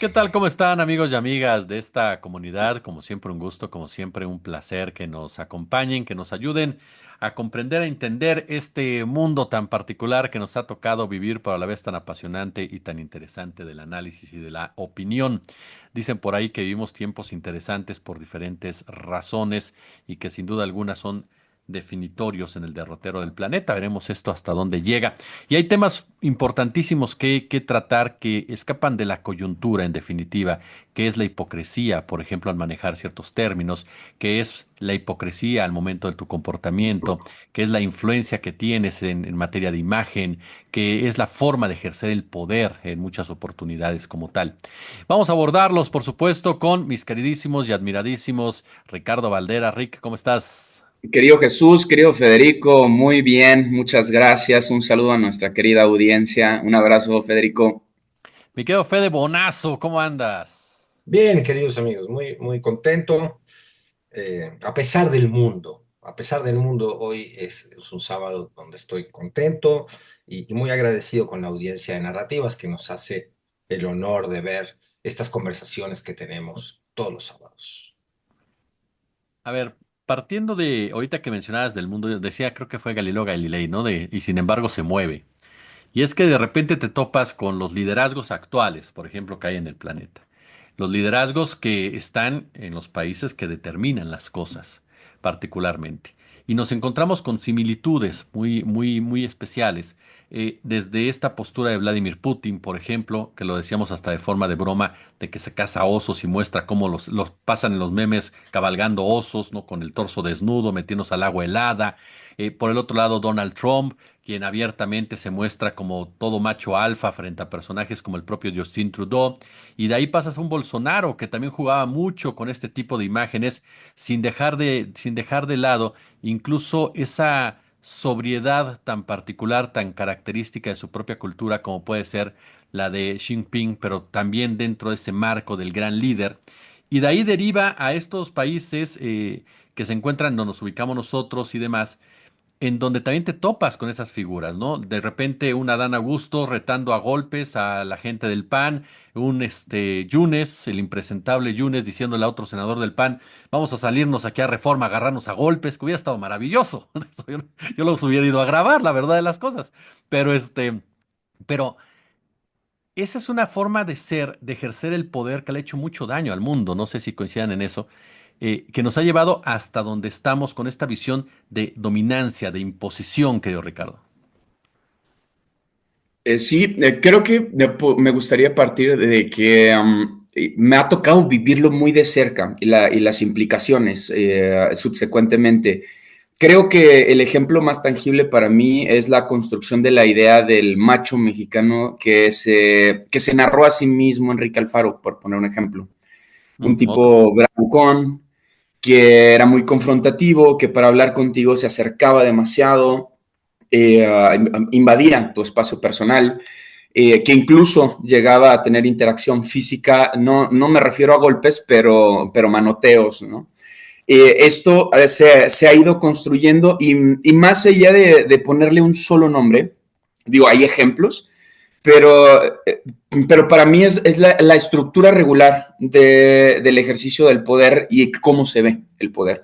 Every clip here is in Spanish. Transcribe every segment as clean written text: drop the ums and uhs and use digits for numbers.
¿Qué tal? ¿Cómo están amigos y amigas de esta comunidad? Como siempre un gusto, como siempre un placer que nos acompañen, que nos ayuden a comprender, a entender este mundo tan particular que nos ha tocado vivir, pero a la vez tan apasionante y tan interesante del análisis y de la opinión. Dicen por ahí que vivimos tiempos interesantes por diferentes razones y que sin duda alguna son definitorios en el derrotero del planeta. Veremos esto hasta dónde llega. Y hay temas importantísimos que tratar que escapan de la coyuntura, en definitiva, que es la hipocresía, por ejemplo, al manejar ciertos términos, que es la hipocresía al momento de tu comportamiento, que es la influencia que tienes en materia de imagen, que es la forma de ejercer el poder en muchas oportunidades como tal. Vamos a abordarlos, por supuesto, con mis queridísimos y admiradísimos Ricardo Valdera. Rick, ¿cómo estás? Querido Jesús, querido Federico, muy bien, muchas gracias. Un saludo a nuestra querida audiencia. Un abrazo, Federico. Mi querido Fede Bonazo, ¿cómo andas? Bien, queridos amigos, muy contento. A pesar del mundo, hoy es un sábado donde estoy contento y muy agradecido con la audiencia de narrativas que nos hace el honor de ver estas conversaciones que tenemos todos los sábados. A ver, partiendo de ahorita que mencionabas del mundo, decía, creo que fue Galileo Galilei, ¿no? Y sin embargo se mueve. Y es que de repente te topas con los liderazgos actuales, por ejemplo, que hay en el planeta. Los liderazgos que están en los países que determinan las cosas, particularmente. Y nos encontramos con similitudes muy especiales. Desde esta postura de Vladimir Putin, por ejemplo, que lo decíamos hasta de forma de broma, de que se caza osos y muestra cómo los pasan en los memes cabalgando osos, ¿no? Con el torso desnudo, metiéndose al agua helada. Por el otro lado, Donald Trump, quien abiertamente se muestra como todo macho alfa frente a personajes como el propio Justin Trudeau. Y de ahí pasas a un Bolsonaro que también jugaba mucho con este tipo de imágenes, sin dejar de lado incluso esa sobriedad tan particular, tan característica de su propia cultura, como puede ser la de Xi Jinping, pero también dentro de ese marco del gran líder. Y de ahí deriva a estos países que se encuentran donde nos ubicamos nosotros y demás, en donde también te topas con esas figuras, ¿no? De repente un Adán Augusto retando a golpes a la gente del PAN, un Yunes, el impresentable Yunes, diciéndole a otro senador del PAN, vamos a salirnos aquí a Reforma, agarrarnos a golpes, que hubiera estado maravilloso. Eso yo los hubiera ido a grabar, la verdad de las cosas. Pero pero esa es una forma de ser, de ejercer el poder que le ha hecho mucho daño al mundo. No sé si coincidan en eso, que nos ha llevado hasta donde estamos con esta visión de dominancia, de imposición, querido Ricardo. Sí, creo que me gustaría partir de que me ha tocado vivirlo muy de cerca y las implicaciones subsecuentemente. Creo que el ejemplo más tangible para mí es la construcción de la idea del macho mexicano que se narró a sí mismo Enrique Alfaro, por poner un ejemplo. Un Ok. tipo bravucón, que era muy confrontativo, que para hablar contigo se acercaba demasiado, invadía tu espacio personal, que incluso llegaba a tener interacción física, no me refiero a golpes, pero manoteos, ¿no? Esto se ha ido construyendo y más allá de ponerle un solo nombre, digo, hay ejemplos, pero, pero para mí es la estructura regular del ejercicio del poder y cómo se ve el poder.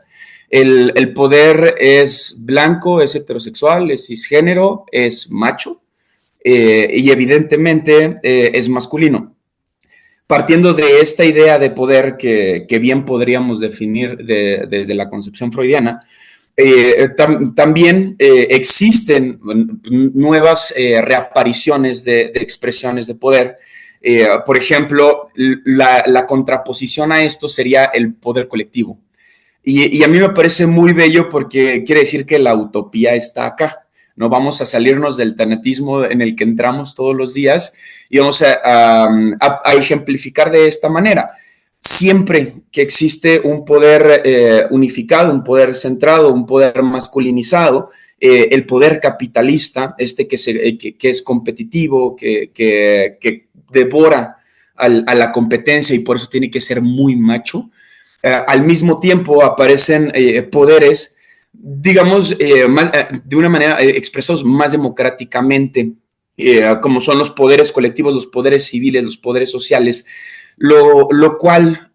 El poder es blanco, es heterosexual, es cisgénero, es macho y evidentemente es masculino. Partiendo de esta idea de poder que bien podríamos definir desde la concepción freudiana, también existen nuevas reapariciones de expresiones de poder. Por ejemplo, la contraposición a esto sería el poder colectivo. Y a mí me parece muy bello porque quiere decir que la utopía está acá. No vamos a salirnos del tanatismo en el que entramos todos los días y vamos a ejemplificar de esta manera. Siempre que existe un poder unificado, un poder centrado, un poder masculinizado, el poder capitalista, que es competitivo, que devora a la competencia y por eso tiene que ser muy macho, al mismo tiempo aparecen poderes, digamos, de una manera expresados más democráticamente, como son los poderes colectivos, los poderes civiles, los poderes sociales, lo cual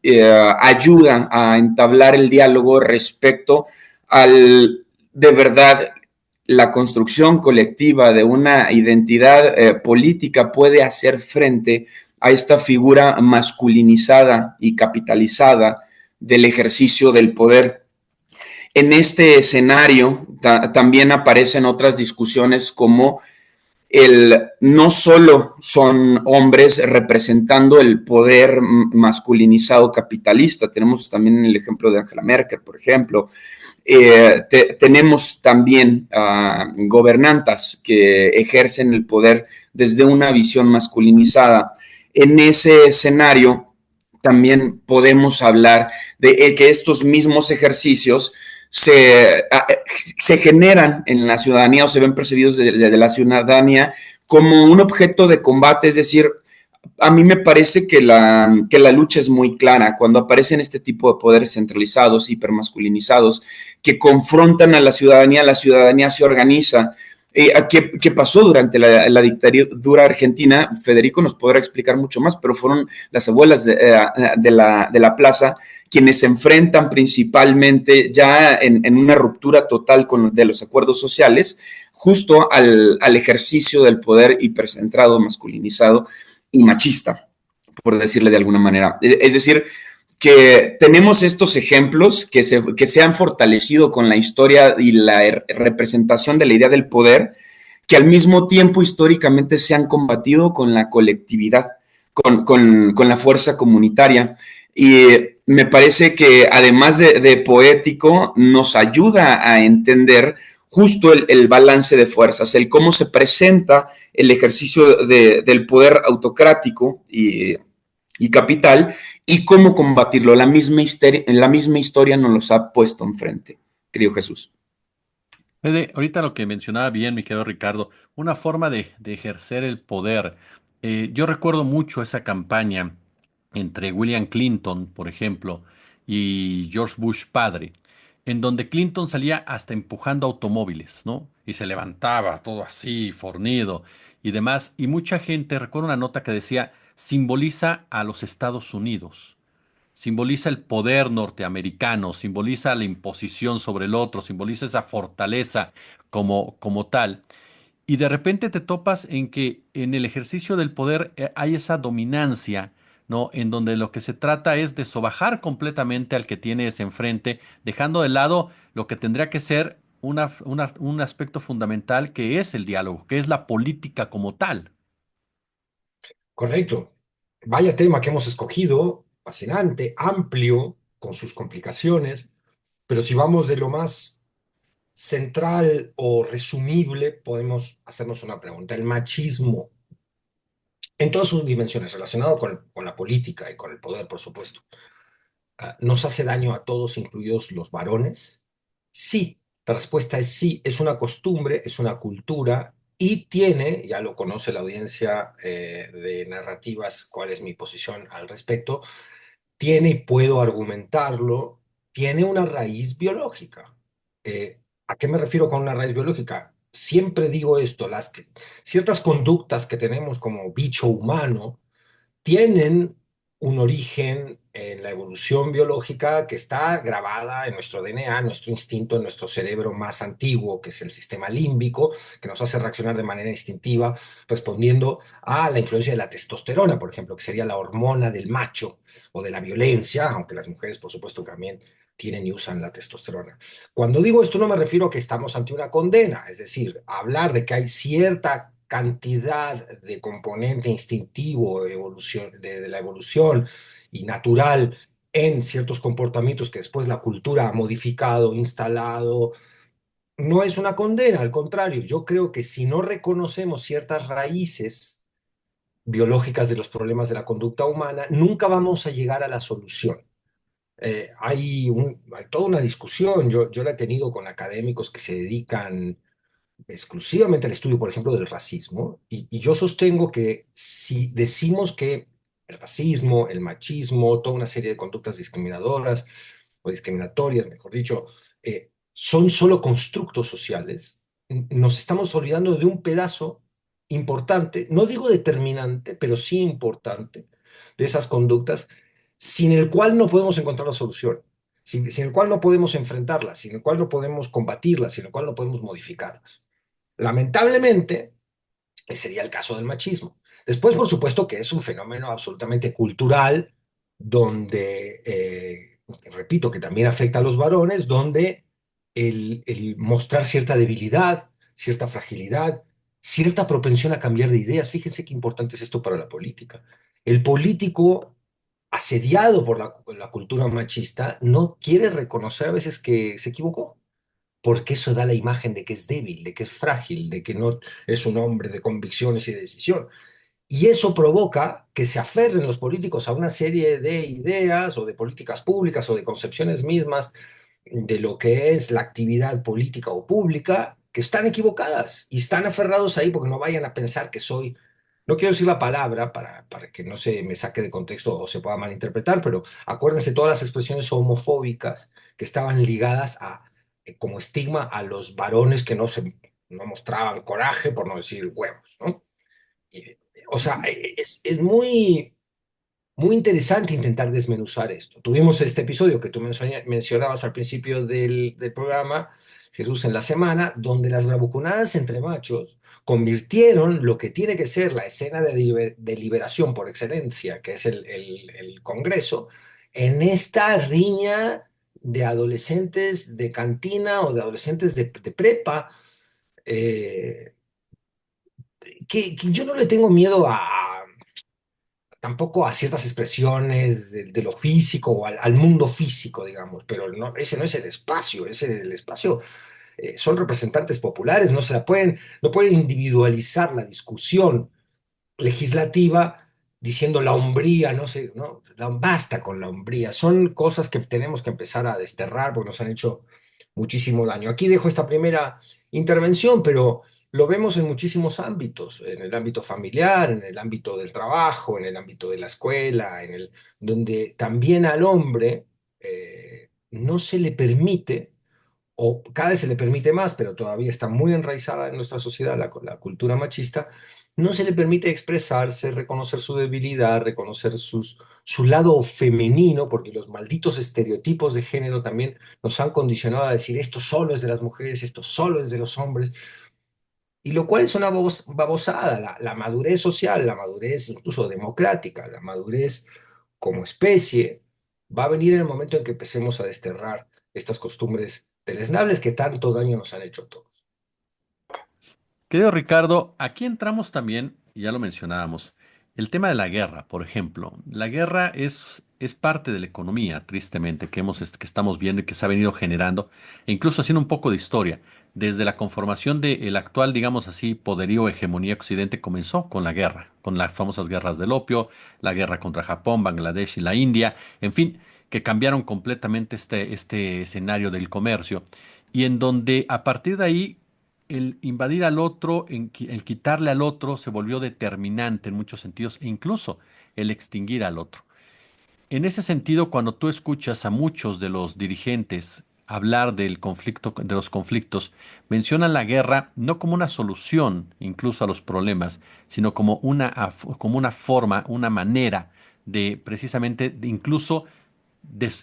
ayuda a entablar el diálogo respecto al, de verdad, la construcción colectiva de una identidad política puede hacer frente a esta figura masculinizada y capitalizada del ejercicio del poder. En este escenario también aparecen otras discusiones como no solo son hombres representando el poder masculinizado capitalista, tenemos también el ejemplo de Angela Merkel, por ejemplo, tenemos también gobernantas que ejercen el poder desde una visión masculinizada. En ese escenario también podemos hablar de que estos mismos ejercicios se generan en la ciudadanía o se ven percibidos de la ciudadanía como un objeto de combate, es decir, a mí me parece que la lucha es muy clara cuando aparecen este tipo de poderes centralizados, hipermasculinizados, que confrontan a la ciudadanía se organiza. ¿Qué pasó durante la dictadura argentina? Federico nos podrá explicar mucho más, pero fueron las abuelas de la plaza quienes se enfrentan principalmente ya en una ruptura total de los acuerdos sociales, justo al ejercicio del poder hipercentrado, masculinizado y machista, por decirle de alguna manera. Es decir, que tenemos estos ejemplos que se han fortalecido con la historia y la representación de la idea del poder, que al mismo tiempo históricamente se han combatido con la colectividad, con la fuerza comunitaria. Y me parece que además de poético, nos ayuda a entender justo el balance de fuerzas, el cómo se presenta el ejercicio del poder autocrático y capital y cómo combatirlo. La misma historia nos los ha puesto enfrente, querido Jesús. Fede, ahorita lo que mencionaba bien, mi querido Ricardo, una forma de ejercer el poder. Yo recuerdo mucho esa campaña entre William Clinton, por ejemplo, y George Bush padre, en donde Clinton salía hasta empujando automóviles, ¿no? Y se levantaba todo así, fornido y demás. Y mucha gente, recuerdo una nota que decía, simboliza a los Estados Unidos. Simboliza el poder norteamericano, simboliza la imposición sobre el otro, simboliza esa fortaleza como tal. Y de repente te topas en que en el ejercicio del poder hay esa dominancia, ¿no? En donde lo que se trata es de sobajar completamente al que tienes enfrente, dejando de lado lo que tendría que ser un aspecto fundamental que es el diálogo, que es la política como tal. Correcto. Vaya tema que hemos escogido, fascinante, amplio, con sus complicaciones, pero si vamos de lo más central o resumible, podemos hacernos una pregunta. El machismo, en todas sus dimensiones, relacionado con la política y con el poder, por supuesto, ¿nos hace daño a todos, incluidos los varones? Sí, la respuesta es sí, es una costumbre, es una cultura y tiene, ya lo conoce la audiencia de narrativas, cuál es mi posición al respecto, tiene, y puedo argumentarlo, tiene una raíz biológica. ¿A qué me refiero con una raíz biológica? Siempre digo esto, ciertas conductas que tenemos como bicho humano, tienen un origen en la evolución biológica que está grabada en nuestro DNA, en nuestro instinto, en nuestro cerebro más antiguo, que es el sistema límbico, que nos hace reaccionar de manera instintiva, respondiendo a la influencia de la testosterona, por ejemplo, que sería la hormona del macho o de la violencia, aunque las mujeres, por supuesto, también tienen y usan la testosterona. Cuando digo esto no me refiero a que estamos ante una condena, es decir, hablar de que hay cierta cantidad de componente instintivo de la evolución y natural en ciertos comportamientos que después la cultura ha modificado, instalado, no es una condena, al contrario, yo creo que si no reconocemos ciertas raíces biológicas de los problemas de la conducta humana, nunca vamos a llegar a la solución. Hay toda una discusión, yo la he tenido con académicos que se dedican exclusivamente al estudio, por ejemplo, del racismo, y yo sostengo que si decimos que el racismo, el machismo, toda una serie de conductas discriminadoras o discriminatorias, mejor dicho, son solo constructos sociales, nos estamos olvidando de un pedazo importante, no digo determinante, pero sí importante, de esas conductas, sin el cual no podemos encontrar la solución, sin el cual no podemos enfrentarlas, sin el cual no podemos combatirlas, sin el cual no podemos modificarlas. Lamentablemente, ese sería el caso del machismo. Después, por supuesto, que es un fenómeno absolutamente cultural, donde, repito, que también afecta a los varones, donde el mostrar cierta debilidad, cierta fragilidad, cierta propensión a cambiar de ideas. Fíjense qué importante es esto para la política. El político, asediado por la cultura machista, no quiere reconocer a veces que se equivocó, porque eso da la imagen de que es débil, de que es frágil, de que no es un hombre de convicciones y de decisión. Y eso provoca que se aferren los políticos a una serie de ideas o de políticas públicas o de concepciones mismas de lo que es la actividad política o pública, que están equivocadas y están aferrados ahí porque no vayan a pensar que soy, no quiero decir la palabra para que no se me saque de contexto o se pueda malinterpretar, pero acuérdense todas las expresiones homofóbicas que estaban ligadas a, como estigma a los varones que no mostraban coraje, por no decir huevos, ¿no? O sea, es muy interesante intentar desmenuzar esto. Tuvimos este episodio que tú mencionabas al principio del programa, Jesús en la semana, donde las bravuconadas entre machos convirtieron lo que tiene que ser la escena de liberación por excelencia, que es el Congreso, en esta riña de adolescentes de cantina o de adolescentes de prepa, eh, que yo no le tengo miedo tampoco a ciertas expresiones de lo físico o al mundo físico, digamos, pero no, ese no es el espacio, el espacio son representantes populares, no pueden individualizar la discusión legislativa diciendo la hombría, no sé, no, basta con la hombría, son cosas que tenemos que empezar a desterrar porque nos han hecho muchísimo daño. Aquí dejo esta primera intervención, pero lo vemos en muchísimos ámbitos, en el ámbito familiar, en el ámbito del trabajo, en el ámbito de la escuela, donde también al hombre no se le permite, o cada vez se le permite más, pero todavía está muy enraizada en nuestra sociedad la cultura machista, no se le permite expresarse, reconocer su debilidad, reconocer su lado femenino, porque los malditos estereotipos de género también nos han condicionado a decir esto solo es de las mujeres, esto solo es de los hombres, y lo cual es una babosada. La madurez social, la madurez incluso democrática, la madurez como especie, va a venir en el momento en que empecemos a desterrar estas costumbres deleznables que tanto daño nos han hecho a todos. Querido Ricardo, aquí entramos también, y ya lo mencionábamos, el tema de la guerra, por ejemplo. La guerra es parte de la economía, tristemente, que estamos viendo y que se ha venido generando, e incluso haciendo un poco de historia. Desde la conformación del actual, digamos así, poderío o hegemonía occidente comenzó con la guerra, con las famosas guerras del opio, la guerra contra Japón, Bangladesh y la India, en fin, que cambiaron completamente este escenario del comercio y en donde a partir de ahí el invadir al otro, el quitarle al otro, se volvió determinante en muchos sentidos, e incluso el extinguir al otro. En ese sentido, cuando tú escuchas a muchos de los dirigentes hablar del conflicto, de los conflictos, mencionan la guerra no como una solución incluso a los problemas, sino como como una forma, una manera de precisamente de incluso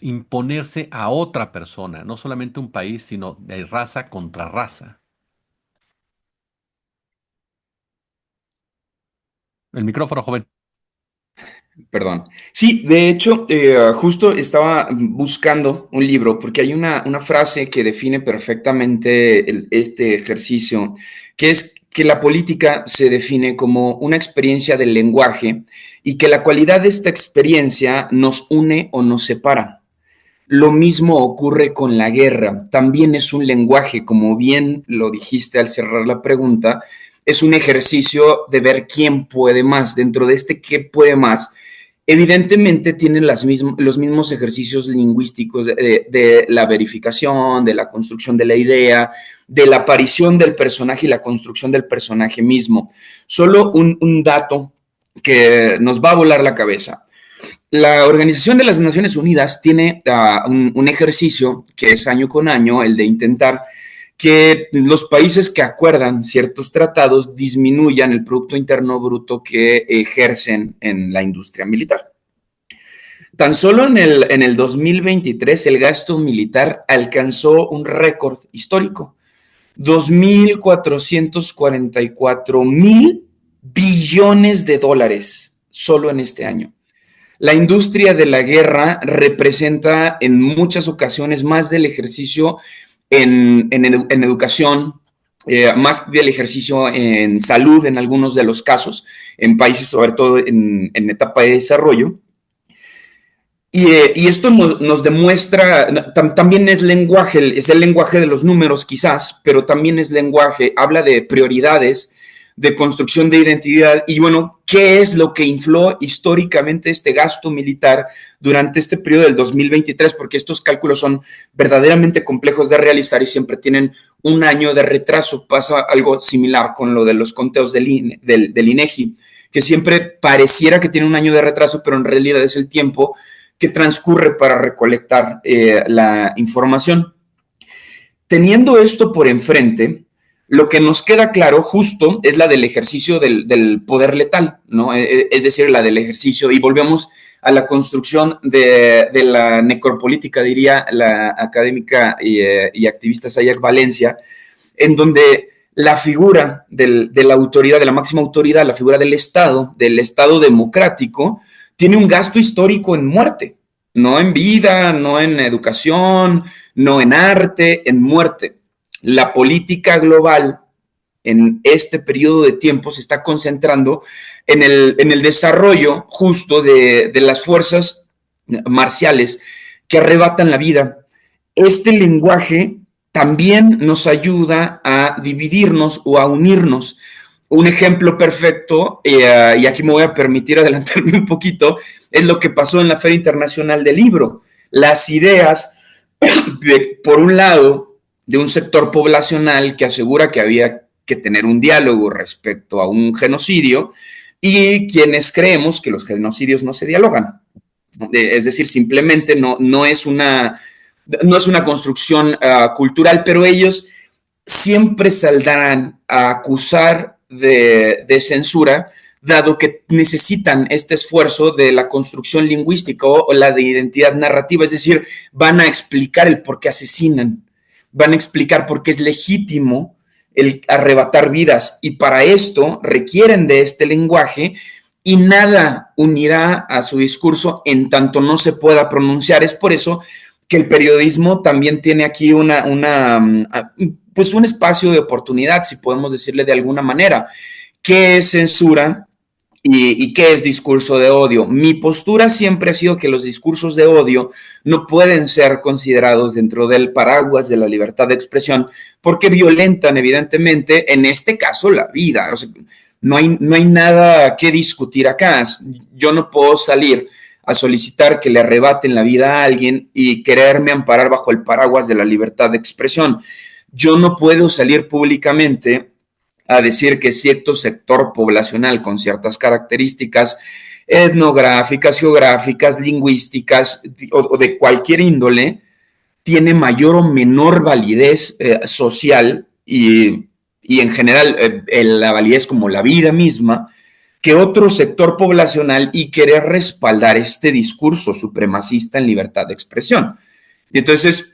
imponerse a otra persona, no solamente un país, sino de raza contra raza. El micrófono, joven. Perdón. Sí, de hecho, justo estaba buscando un libro porque hay una frase que define perfectamente este ejercicio, que es que la política se define como una experiencia del lenguaje y que la cualidad de esta experiencia nos une o nos separa. Lo mismo ocurre con la guerra. También es un lenguaje, como bien lo dijiste al cerrar la pregunta, es un ejercicio de ver quién puede más. Dentro de este qué puede más, evidentemente tienen los mismos ejercicios lingüísticos de la verificación, de la construcción de la idea, de la aparición del personaje y la construcción del personaje mismo. Solo un dato que nos va a volar la cabeza. La Organización de las Naciones Unidas tiene un ejercicio que es año con año, el de intentar que los países que acuerdan ciertos tratados disminuyan el Producto Interno Bruto que ejercen en la industria militar. Tan solo en el 2023 el gasto militar alcanzó un récord histórico, 2.444 mil billones de dólares solo en este año. La industria de la guerra representa en muchas ocasiones más del ejercicio en educación, más del ejercicio en salud en algunos de los casos, en países sobre todo en etapa de desarrollo. Y esto nos demuestra, también es lenguaje, es el lenguaje de los números quizás, pero también es lenguaje, habla de prioridades, de construcción de identidad y bueno, ¿qué es lo que infló históricamente este gasto militar durante este periodo del 2023? Porque estos cálculos son verdaderamente complejos de realizar y siempre tienen un año de retraso. Pasa algo similar con lo de los conteos del INEGI, que siempre pareciera que tiene un año de retraso, pero en realidad es el tiempo que transcurre para recolectar la información. Teniendo esto por enfrente, lo que nos queda claro justo es la del ejercicio del poder letal, ¿no? Es decir, la del ejercicio, y volvemos a la construcción de la necropolítica, diría la académica y activista Sayak Valencia, en donde la figura de la autoridad, de la máxima autoridad, la figura del Estado democrático, tiene un gasto histórico en muerte, no en vida, no en educación, no en arte, en muerte. La política global en este periodo de tiempo se está concentrando en el desarrollo justo de las fuerzas marciales que arrebatan la vida. Este lenguaje también nos ayuda a dividirnos o a unirnos. Un ejemplo perfecto, y aquí me voy a permitir adelantarme un poquito, es lo que pasó en la Feria Internacional del Libro. Las ideas, por un lado, de un sector poblacional que asegura que había que tener un diálogo respecto a un genocidio y quienes creemos que los genocidios no se dialogan. Es decir, simplemente no es una construcción cultural, pero ellos siempre saldrán a acusar de censura, dado que necesitan este esfuerzo de la construcción lingüística o la de identidad narrativa, es decir, van a explicar el por qué asesinan, van a explicar por qué es legítimo el arrebatar vidas, y para esto requieren de este lenguaje y nada unirá a su discurso en tanto no se pueda pronunciar. Es por eso que el periodismo también tiene aquí pues un espacio de oportunidad, si podemos decirle de alguna manera. ¿Qué es censura y qué es discurso de odio? Mi postura siempre ha sido que los discursos de odio no pueden ser considerados dentro del paraguas de la libertad de expresión porque violentan evidentemente, en este caso, la vida. O sea, no hay nada que discutir acá. Yo no puedo salir a solicitar que le arrebaten la vida a alguien y quererme amparar bajo el paraguas de la libertad de expresión. Yo no puedo salir públicamente a decir que cierto sector poblacional con ciertas características etnográficas, geográficas, lingüísticas o de cualquier índole tiene mayor o menor validez social y en general la validez como la vida misma que otro sector poblacional y querer respaldar este discurso supremacista en libertad de expresión. Y entonces,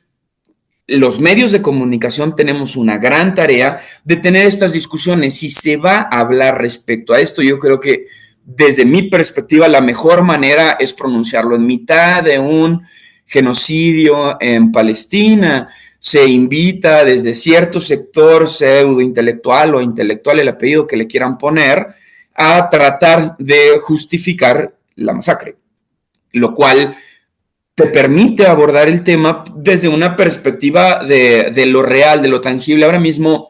los medios de comunicación tenemos una gran tarea de tener estas discusiones. Si se va a hablar respecto a esto, yo creo que desde mi perspectiva la mejor manera es pronunciarlo en mitad de un genocidio en Palestina. Se invita desde cierto sector pseudo intelectual o intelectual, el apellido que le quieran poner, a tratar de justificar la masacre, lo cual te permite abordar el tema desde una perspectiva de lo real, de lo tangible. Ahora mismo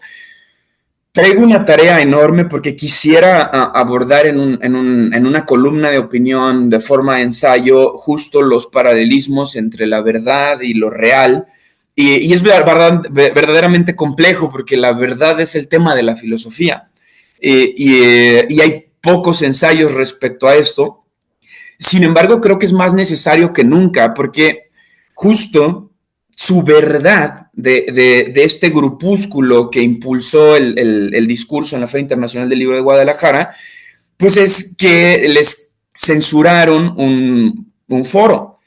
traigo una tarea enorme porque quisiera abordar en una columna de opinión de forma de ensayo justo los paralelismos entre la verdad y lo real. Y es verdaderamente complejo porque la verdad es el tema de la filosofía. Y hay pocos ensayos respecto a esto. Sin embargo, creo que es más necesario que nunca, porque justo su verdad de este grupúsculo que impulsó el discurso en la Feria Internacional del Libro de Guadalajara, pues es que les censuraron un foro.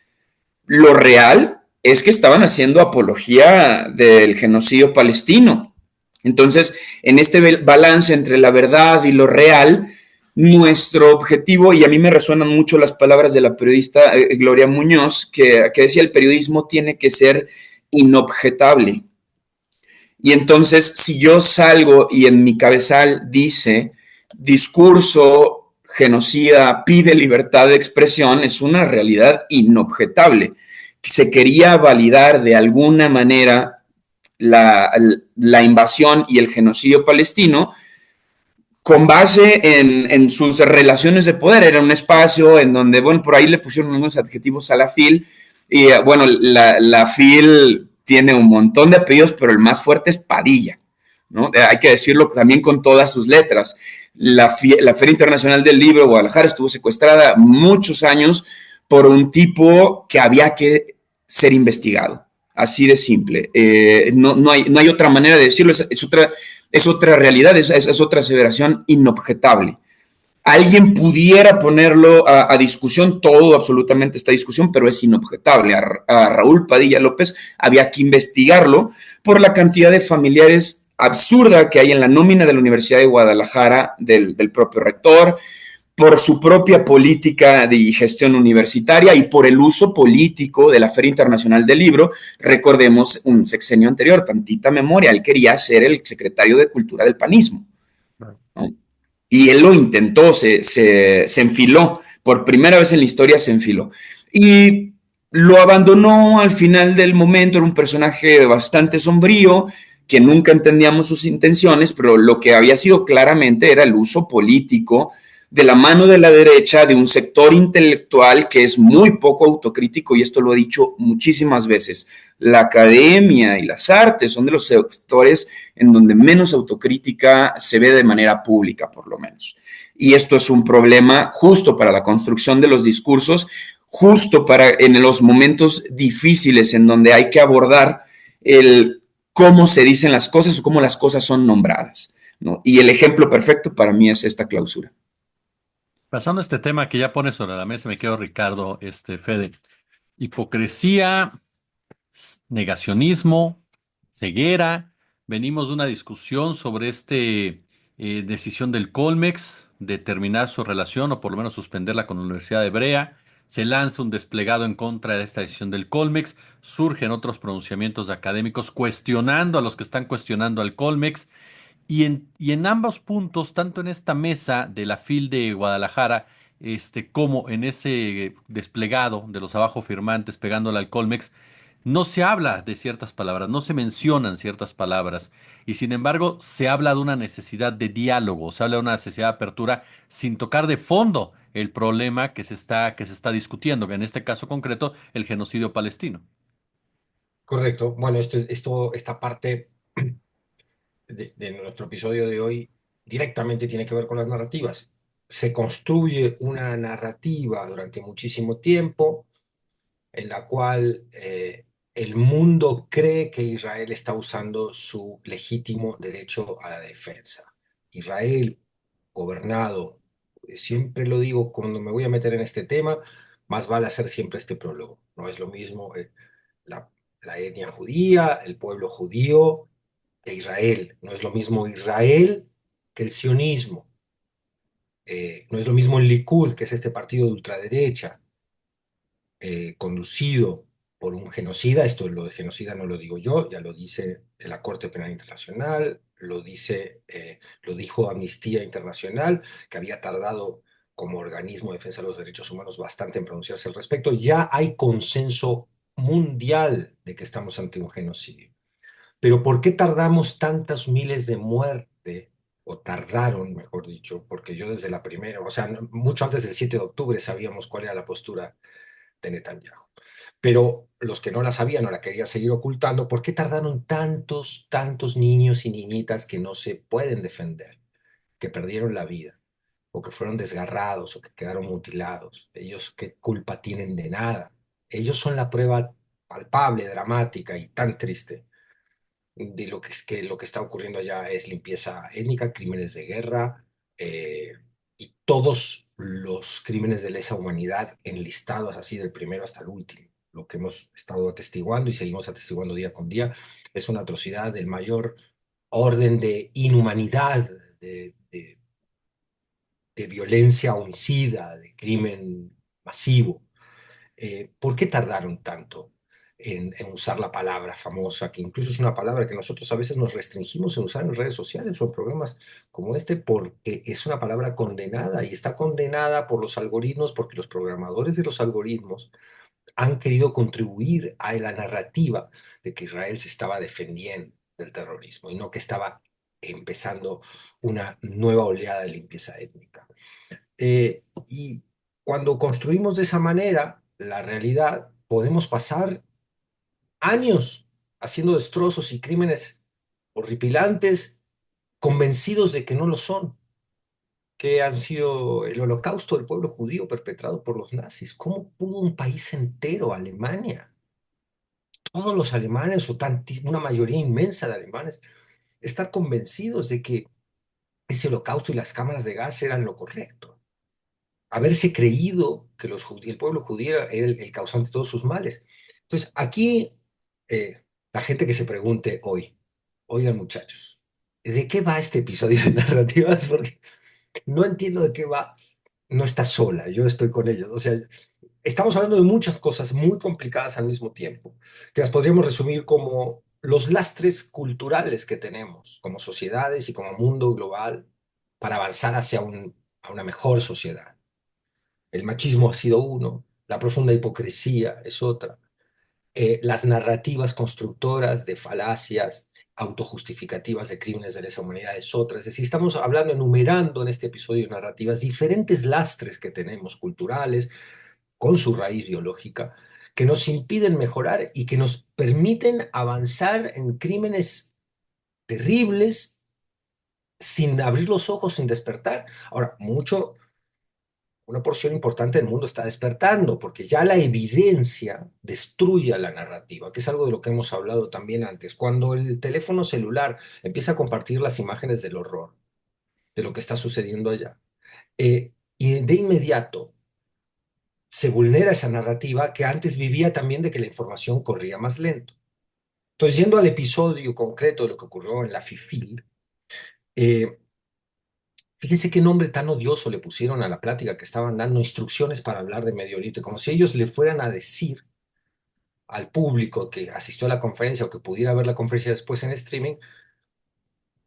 Lo real es que estaban haciendo apología del genocidio palestino. Entonces, en este balance entre la verdad y lo real, nuestro objetivo, y a mí me resuenan mucho las palabras de la periodista Gloria Muñoz, que decía el periodismo tiene que ser inobjetable. Y entonces, si yo salgo y en mi cabezal dice discurso genocida pide libertad de expresión, es una realidad inobjetable. Se quería validar de alguna manera la invasión y el genocidio palestino con base en sus relaciones de poder. Era un espacio en donde, bueno, por ahí le pusieron unos adjetivos a la FIL, y bueno, la FIL tiene un montón de apellidos, pero el más fuerte es Padilla, ¿no? Hay que decirlo también con todas sus letras. La Feria Internacional del Libro de Guadalajara estuvo secuestrada muchos años por un tipo que había que ser investigado. Así de simple. No hay otra manera de decirlo. Es otra realidad, es otra aseveración inobjetable. Alguien pudiera ponerlo a discusión, todo absolutamente esta discusión, pero es inobjetable. A Raúl Padilla López había que investigarlo por la cantidad de familiares absurda que hay en la nómina de la Universidad de Guadalajara, del propio rector, por su propia política de gestión universitaria y por el uso político de la Feria Internacional del Libro. Recordemos un sexenio anterior, tantita memoria, él quería ser el secretario de Cultura del panismo, ¿no? Y él lo intentó, se enfiló, por primera vez en la historia se enfiló. Y lo abandonó al final del momento, era un personaje bastante sombrío, que nunca entendíamos sus intenciones, pero lo que había sido claramente era el uso político de la mano de la derecha de un sector intelectual que es muy poco autocrítico, y esto lo he dicho muchísimas veces. La academia y las artes son de los sectores en donde menos autocrítica se ve de manera pública, por lo menos. Y esto es un problema justo para la construcción de los discursos, justo para en los momentos difíciles en donde hay que abordar el cómo se dicen las cosas o cómo las cosas son nombradas, ¿no? Y el ejemplo perfecto para mí es esta clausura. Pasando a este tema que ya pone sobre la mesa, me quedo Ricardo, Fede. Hipocresía, negacionismo, ceguera. Venimos de una discusión sobre decisión del Colmex de terminar su relación o por lo menos suspenderla con la Universidad de Hebrea. Se lanza un desplegado en contra de esta decisión del Colmex. Surgen otros pronunciamientos de académicos cuestionando a los que están cuestionando al Colmex. Y en ambos puntos, tanto en esta mesa de la FIL de Guadalajara, como en ese desplegado de los abajo firmantes pegándole al Colmex, no se habla de ciertas palabras, no se mencionan ciertas palabras, y sin embargo se habla de una necesidad de diálogo, se habla de una necesidad de apertura sin tocar de fondo el problema que se está discutiendo, que en este caso concreto, el genocidio palestino. Correcto. Bueno, esta parte de nuestro episodio de hoy directamente tiene que ver con las narrativas. Se construye una narrativa durante muchísimo tiempo en la cual el mundo cree que Israel está usando su legítimo derecho a la defensa. Israel, gobernado, siempre lo digo cuando me voy a meter en este tema, más vale hacer siempre este prólogo. No es lo mismo la, la etnia judía, el pueblo judío de Israel. No es lo mismo Israel que el sionismo. No es lo mismo el Likud, que es este partido de ultraderecha, conducido por un genocida. Esto lo de genocida no lo digo yo, ya lo dice la Corte Penal Internacional, lo dijo Amnistía Internacional, que había tardado como organismo de defensa de los derechos humanos bastante en pronunciarse al respecto. Ya hay consenso mundial de que estamos ante un genocidio. Pero ¿por qué tardamos tantas miles de muertes? O tardaron, mejor dicho, porque yo desde la primera, o sea, mucho antes del 7 de octubre sabíamos cuál era la postura de Netanyahu. Pero los que no la sabían o la querían seguir ocultando, ¿por qué tardaron tantos, tantos niños y niñitas que no se pueden defender, que perdieron la vida, o que fueron desgarrados, o que quedaron mutilados? Ellos, ¿qué culpa tienen de nada? Ellos son la prueba palpable, dramática y tan triste de lo lo que está ocurriendo allá es limpieza étnica, crímenes de guerra eh, y todos los crímenes de lesa humanidad enlistados así del primero hasta el último. Lo que hemos estado atestiguando y seguimos atestiguando día con día es una atrocidad del mayor orden de inhumanidad, de violencia homicida, de crimen masivo. ¿Por qué tardaron tanto en usar la palabra famosa, que incluso es una palabra que nosotros a veces nos restringimos en usar en redes sociales o en programas como este, porque es una palabra condenada y está condenada por los algoritmos, porque los programadores de los algoritmos han querido contribuir a la narrativa de que Israel se estaba defendiendo del terrorismo y no que estaba empezando una nueva oleada de limpieza étnica. Y cuando construimos de esa manera la realidad, podemos pasar años haciendo destrozos y crímenes horripilantes, convencidos de que no lo son, que han sido el holocausto del pueblo judío perpetrado por los nazis. ¿Cómo pudo un país entero, Alemania, todos los alemanes o una mayoría inmensa de alemanes, estar convencidos de que ese holocausto y las cámaras de gas eran lo correcto? Haberse creído que el pueblo judío era el causante de todos sus males. Entonces, aquí la gente que se pregunte hoy, oigan muchachos, ¿de qué va este episodio de narrativas? Porque no entiendo de qué va. No está sola, yo estoy con ellos. O sea, estamos hablando de muchas cosas muy complicadas al mismo tiempo, que las podríamos resumir como los lastres culturales que tenemos como sociedades y como mundo global para avanzar hacia a una mejor sociedad. El machismo ha sido uno, la profunda hipocresía es otra, las narrativas constructoras de falacias autojustificativas de crímenes de lesa humanidad es otra. Es decir, estamos hablando, enumerando en este episodio de narrativas diferentes lastres que tenemos culturales con su raíz biológica que nos impiden mejorar y que nos permiten avanzar en crímenes terribles sin abrir los ojos, sin despertar. Ahora, una porción importante del mundo está despertando, porque ya la evidencia destruye a la narrativa, que es algo de lo que hemos hablado también antes. Cuando el teléfono celular empieza a compartir las imágenes del horror, de lo que está sucediendo allá, y de inmediato se vulnera esa narrativa que antes vivía también de que la información corría más lento. Entonces, yendo al episodio concreto de lo que ocurrió en la FIFIL, eh, fíjense qué nombre tan odioso le pusieron a la plática que estaban dando, instrucciones para hablar de Medio Oriente, como si ellos le fueran a decir al público que asistió a la conferencia o que pudiera ver la conferencia después en streaming,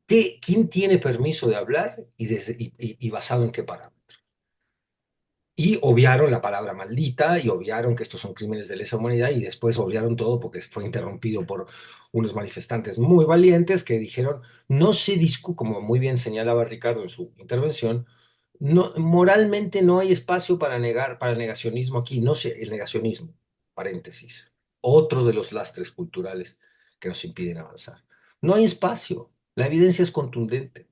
quién tiene permiso de hablar y basado en qué parámetros. Y obviaron la palabra maldita y obviaron que estos son crímenes de lesa humanidad y después obviaron todo porque fue interrumpido por unos manifestantes muy valientes que dijeron, no se discute, como muy bien señalaba Ricardo en su intervención, no, moralmente no hay espacio para negar, para el negacionismo aquí, no sé, el negacionismo, paréntesis, otro de los lastres culturales que nos impiden avanzar. No hay espacio, la evidencia es contundente.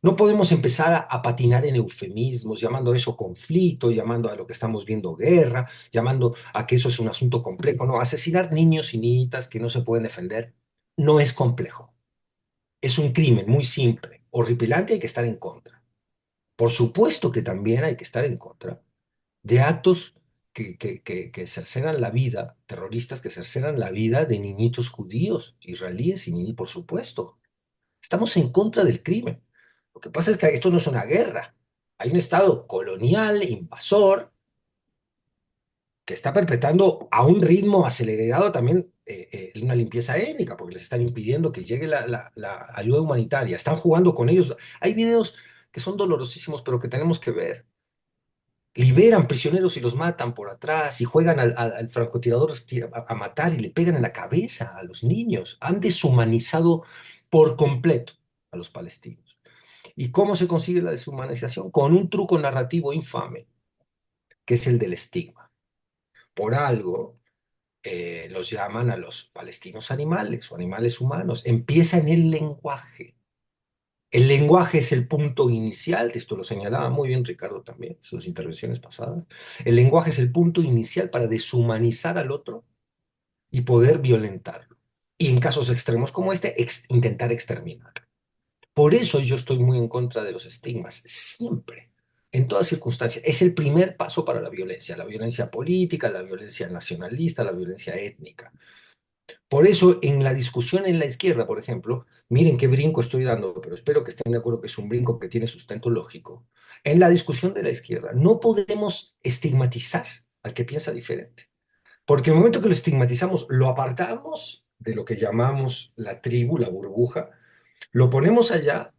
No podemos empezar a patinar en eufemismos, llamando a eso conflicto, llamando a lo que estamos viendo guerra, llamando a que eso es un asunto complejo. No, asesinar niños y niñitas que no se pueden defender no es complejo. Es un crimen muy simple, horripilante, hay que estar en contra. Por supuesto que también hay que estar en contra de actos que cercenan la vida, terroristas que cercenan la vida de niñitos judíos, israelíes y niños, por supuesto. Estamos en contra del crimen. Lo que pasa es que esto no es una guerra. Hay un Estado colonial, invasor, que está perpetrando a un ritmo acelerado también una limpieza étnica, porque les están impidiendo que llegue la ayuda humanitaria. Están jugando con ellos. Hay videos que son dolorosísimos, pero que tenemos que ver. Liberan prisioneros y los matan por atrás y juegan al francotirador a matar y le pegan en la cabeza a los niños. Han deshumanizado por completo a los palestinos. ¿Y cómo se consigue la deshumanización? Con un truco narrativo infame, que es el del estigma. Por algo los llaman a los palestinos animales o animales humanos. Empieza en el lenguaje. El lenguaje es el punto inicial, esto lo señalaba muy bien Ricardo también en sus intervenciones pasadas. El lenguaje es el punto inicial para deshumanizar al otro y poder violentarlo. Y en casos extremos como este, intentar exterminarlo. Por eso yo estoy muy en contra de los estigmas, siempre, en todas circunstancias. Es el primer paso para la violencia política, la violencia nacionalista, la violencia étnica. Por eso, en la discusión en la izquierda, por ejemplo, miren qué brinco estoy dando, pero espero que estén de acuerdo que es un brinco que tiene sustento lógico. En la discusión de la izquierda, no podemos estigmatizar al que piensa diferente, porque en el momento que lo estigmatizamos, lo apartamos de lo que llamamos la tribu, la burbuja, lo ponemos allá,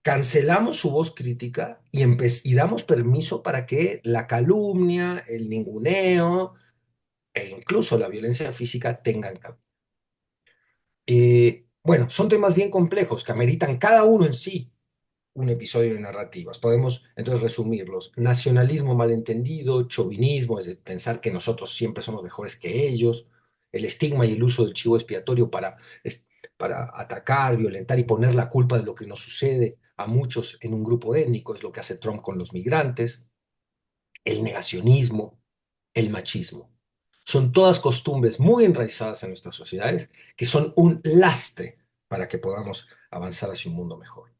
cancelamos su voz crítica y damos permiso para que la calumnia, el ninguneo e incluso la violencia física tengan cabida. Bueno, son temas bien complejos que ameritan cada uno en sí un episodio de narrativas. Podemos entonces resumirlos. Nacionalismo malentendido, chauvinismo, es decir, pensar que nosotros siempre somos mejores que ellos, el estigma y el uso del chivo expiatorio para atacar, violentar y poner la culpa de lo que nos sucede a muchos en un grupo étnico, es lo que hace Trump con los migrantes, el negacionismo, el machismo. Son todas costumbres muy enraizadas en nuestras sociedades que son un lastre para que podamos avanzar hacia un mundo mejor.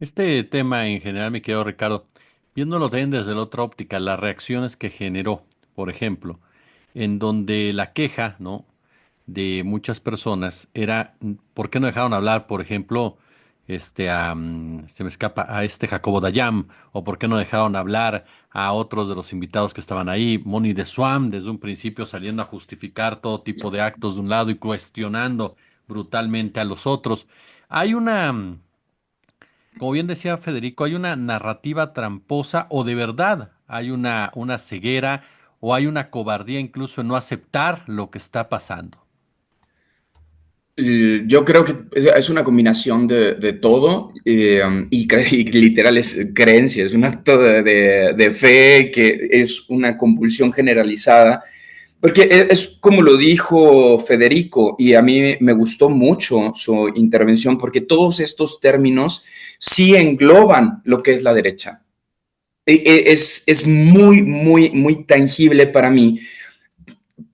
Este tema en general, mi querido Ricardo, viéndolo también desde la otra óptica, las reacciones que generó, por ejemplo, en donde la queja, ¿no? de muchas personas era ¿por qué no dejaron hablar, por ejemplo, se me escapa, a este Jacobo Dayam, o por qué no dejaron hablar a otros de los invitados que estaban ahí, Moni de Swam, desde un principio saliendo a justificar todo tipo de actos de un lado y cuestionando brutalmente a los otros? Hay como bien decía Federico, hay una narrativa tramposa o de verdad hay una ceguera o hay una cobardía incluso en no aceptar lo que está pasando. Yo creo que es una combinación de todo y literal es creencia, es un acto de fe que es una compulsión generalizada, porque es como lo dijo Federico y a mí me gustó mucho su intervención porque todos estos términos sí engloban lo que es la derecha. Es muy, muy, muy tangible para mí,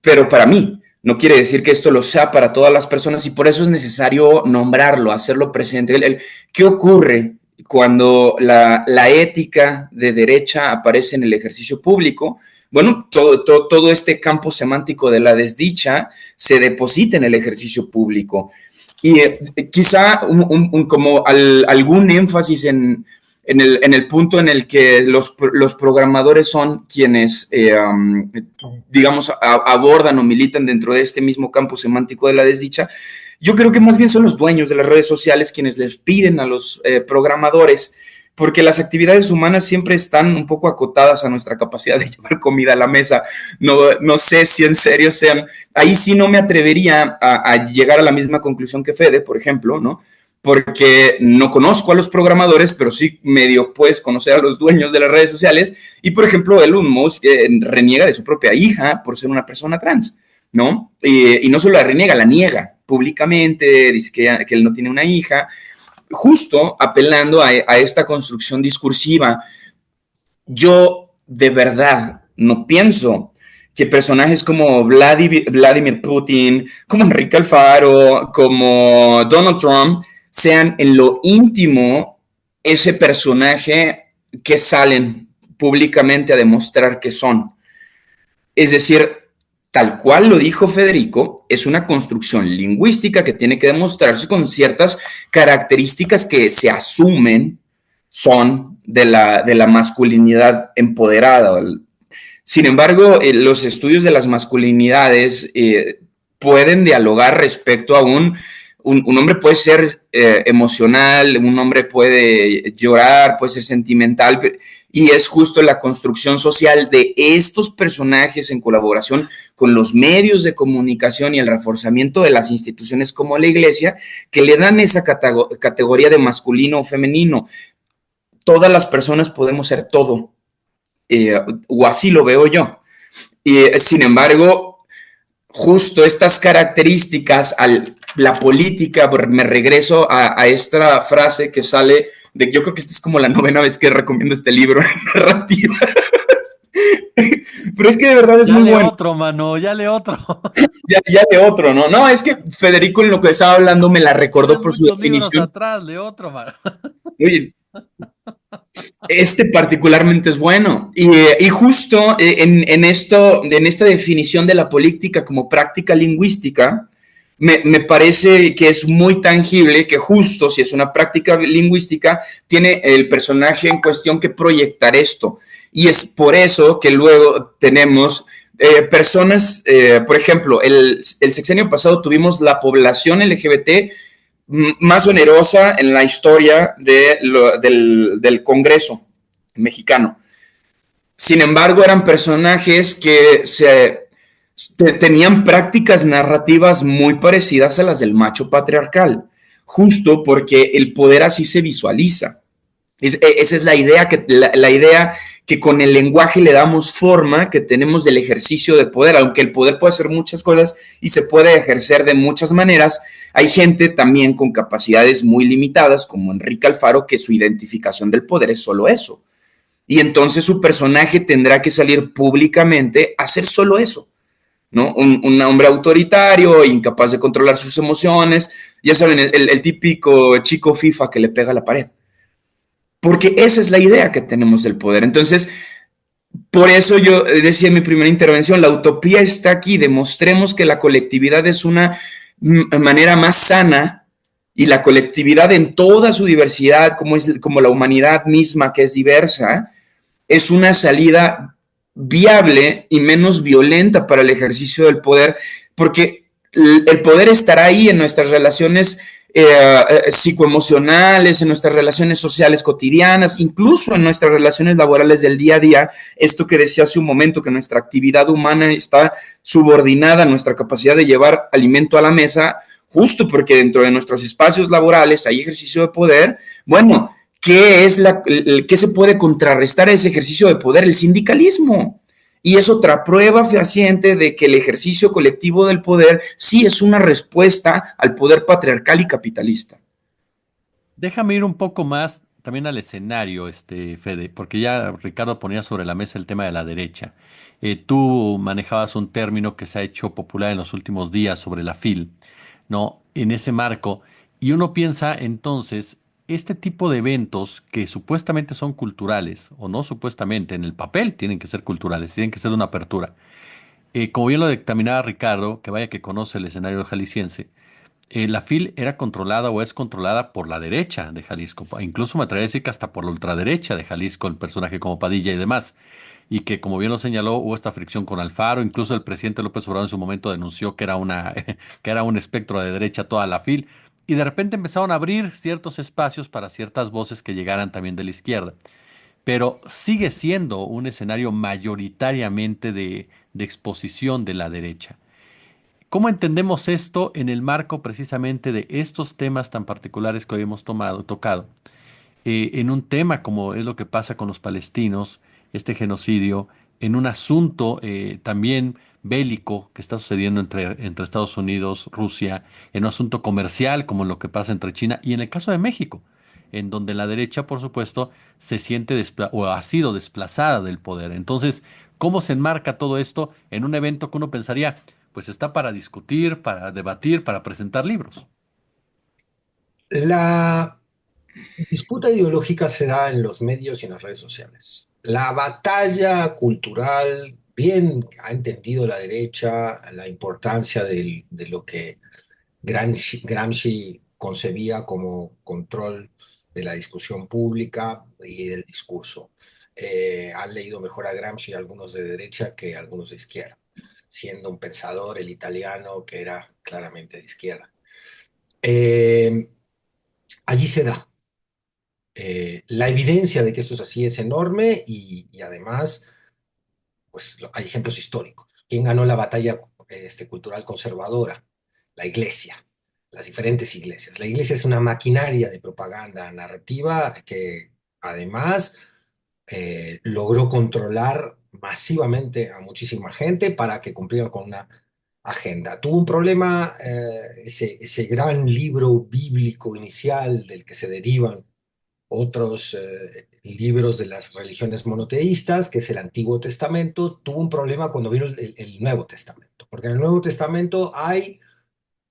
pero para mí. No quiere decir que esto lo sea para todas las personas y por eso es necesario nombrarlo, hacerlo presente. ¿Qué ocurre cuando la ética de derecha aparece en el ejercicio público? Bueno, todo este campo semántico de la desdicha se deposita en el ejercicio público. Y quizá como algún énfasis en el punto en el que los programadores son quienes, digamos, abordan o militan dentro de este mismo campo semántico de la desdicha, yo creo que más bien son los dueños de las redes sociales quienes les piden a los programadores, porque las actividades humanas siempre están un poco acotadas a nuestra capacidad de llevar comida a la mesa. No sé si en serio sean, ahí sí no me atrevería a llegar a la misma conclusión que Fede, por ejemplo, ¿no? Porque no conozco a los programadores, pero sí medio puedes conocer a los dueños de las redes sociales. Y, por ejemplo, Elon Musk reniega de su propia hija por ser una persona trans, ¿no? Y no solo la reniega, la niega públicamente, dice que él no tiene una hija, justo apelando a esta construcción discursiva. Yo de verdad no pienso que personajes como Vladimir Putin, como Enrique Alfaro, como Donald Trump, sean en lo íntimo ese personaje que salen públicamente a demostrar que son. Es decir, tal cual lo dijo Federico, es una construcción lingüística que tiene que demostrarse con ciertas características que se asumen son de la masculinidad empoderada. Sin embargo, los estudios de las masculinidades pueden dialogar respecto a un hombre puede ser emocional, un hombre puede llorar, puede ser sentimental, y es justo la construcción social de estos personajes en colaboración con los medios de comunicación y el reforzamiento de las instituciones como la iglesia que le dan esa categoría de masculino o femenino. Todas las personas podemos ser todo, o así lo veo yo. Y sin embargo, justo estas características, la política, me regreso a esta frase que sale, yo creo que esta es como la 9ª vez que recomiendo este libro, narrativa, Pero es que de verdad es Ya muy le bueno. otro, mano, ya le otro. Ya de otro, ¿no? No, es que Federico en lo que estaba hablando me la recordó Tienes por su muchos libros definición. atrás, le otro, mano. Oye, este particularmente es bueno. Y justo en esta definición de la política como práctica lingüística, me parece que es muy tangible que justo si es una práctica lingüística, tiene el personaje en cuestión que proyectar esto. Y es por eso que luego tenemos personas, por ejemplo, el sexenio pasado tuvimos la población LGBT más onerosa en la historia del Congreso mexicano. Sin embargo, eran personajes que tenían prácticas narrativas muy parecidas a las del macho patriarcal, justo porque el poder así se visualiza. Esa es la idea, la idea que con el lenguaje le damos forma, que tenemos del ejercicio de poder, aunque el poder puede hacer muchas cosas y se puede ejercer de muchas maneras, hay gente también con capacidades muy limitadas, como Enrique Alfaro, que su identificación del poder es solo eso. Y entonces su personaje tendrá que salir públicamente a hacer solo eso, ¿no? Un hombre autoritario, incapaz de controlar sus emociones, ya saben, el típico chico FIFA que le pega a la pared. Porque esa es la idea que tenemos del poder. Entonces, por eso yo decía en mi primera intervención, la utopía está aquí, demostremos que la colectividad es una manera más sana y la colectividad en toda su diversidad, como la humanidad misma que es diversa, es una salida viable y menos violenta para el ejercicio del poder, porque el poder estará ahí en nuestras relaciones psicoemocionales, en nuestras relaciones sociales cotidianas, incluso en nuestras relaciones laborales del día a día. Esto que decía hace un momento, que nuestra actividad humana está subordinada a nuestra capacidad de llevar alimento a la mesa, justo porque dentro de nuestros espacios laborales hay ejercicio de poder. Bueno, ¿qué se puede contrarrestar a ese ejercicio de poder? El sindicalismo. Y es otra prueba fehaciente de que el ejercicio colectivo del poder sí es una respuesta al poder patriarcal y capitalista. Déjame ir un poco más también al escenario, Fede, porque ya Ricardo ponía sobre la mesa el tema de la derecha. Tú manejabas un término que se ha hecho popular en los últimos días sobre la FIL, ¿no? En ese marco, y uno piensa entonces, este tipo de eventos que supuestamente son culturales, o no supuestamente, en el papel tienen que ser culturales, tienen que ser de una apertura. Como bien lo dictaminaba Ricardo, que vaya que conoce el escenario jalisciense, la FIL era controlada o es controlada por la derecha de Jalisco. Incluso me atrevería a decir que hasta por la ultraderecha de Jalisco, el personaje como Padilla y demás. Y que, como bien lo señaló, hubo esta fricción con Alfaro. Incluso el presidente López Obrador en su momento denunció que era que era un espectro de derecha toda la FIL. Y de repente empezaron a abrir ciertos espacios para ciertas voces que llegaran también de la izquierda. Pero sigue siendo un escenario mayoritariamente de exposición de la derecha. ¿Cómo entendemos esto en el marco precisamente de estos temas tan particulares que hoy hemos tocado? En un tema como es lo que pasa con los palestinos, este genocidio, en un asunto también bélico que está sucediendo entre Estados Unidos, Rusia, en un asunto comercial como lo que pasa entre China y en el caso de México, en donde la derecha, por supuesto, se siente o ha sido desplazada del poder. Entonces, ¿cómo se enmarca todo esto en un evento que uno pensaría, pues está para discutir, para debatir, para presentar libros? La disputa ideológica se da en los medios y en las redes sociales. La batalla cultural, bien ha entendido la derecha la importancia de lo que Gramsci concebía como control de la discusión pública y del discurso. Han leído mejor a Gramsci algunos de derecha que algunos de izquierda, siendo un pensador, el italiano, que era claramente de izquierda. Eh, Allí se da. La evidencia de que esto es así es enorme y además pues, hay ejemplos históricos. ¿Quién ganó la batalla cultural conservadora? La iglesia, las diferentes iglesias. La iglesia es una maquinaria de propaganda narrativa que además logró controlar masivamente a muchísima gente para que cumplieran con una agenda. Tuvo un problema, ese gran libro bíblico inicial del que se derivan otros libros de las religiones monoteístas, que es el Antiguo Testamento, tuvo un problema cuando vino el Nuevo Testamento, porque en el Nuevo Testamento hay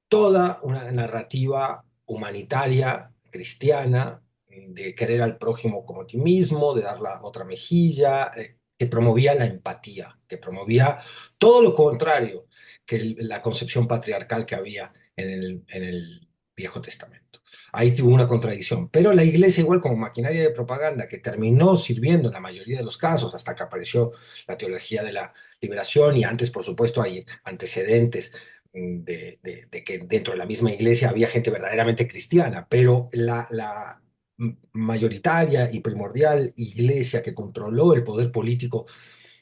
toda una narrativa humanitaria, cristiana, de querer al prójimo como a ti mismo, de dar la otra mejilla, que promovía la empatía, que promovía todo lo contrario que la concepción patriarcal que había en el Viejo Testamento. Ahí tuvo una contradicción, pero la iglesia, igual como maquinaria de propaganda, que terminó sirviendo en la mayoría de los casos hasta que apareció la teología de la liberación, y antes, por supuesto, hay antecedentes de que dentro de la misma iglesia había gente verdaderamente cristiana, pero la mayoritaria y primordial iglesia que controló el poder político